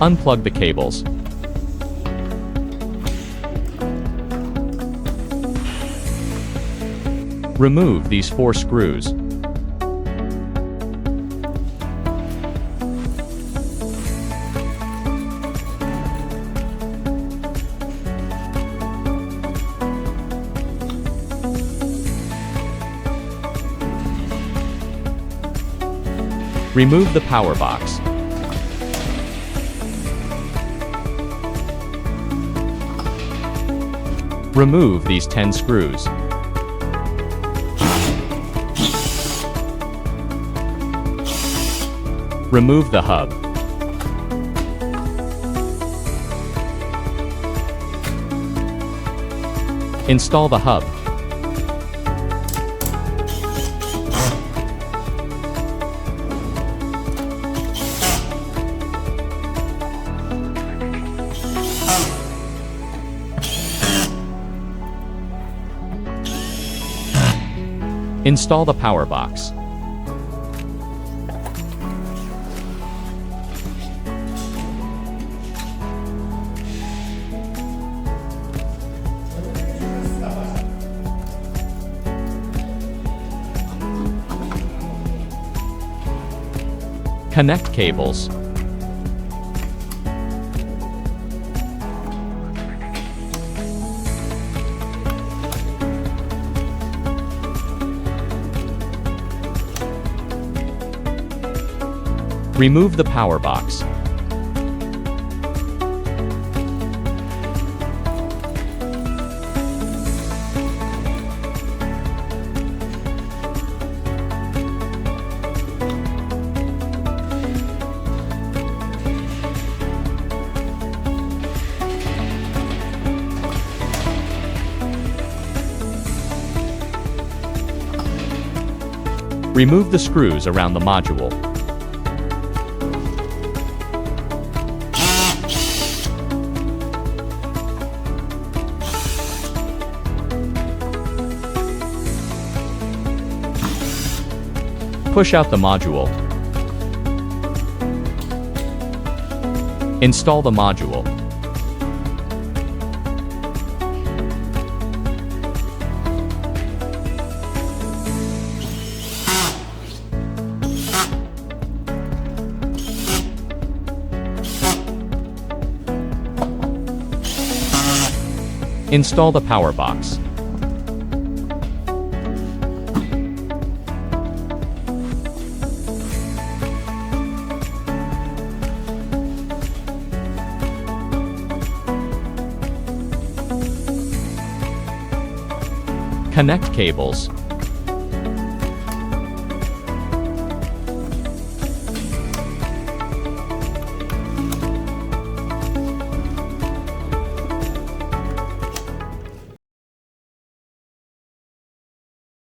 Unplug the cables. Remove these 4 screws. Remove the power box. Remove these 10 screws. Remove the hub. Install the hub. Install the power box. Connect cables. Remove the power box. Remove the screws around the module. Push out the module. Install the module. Install the power box. Connect cables.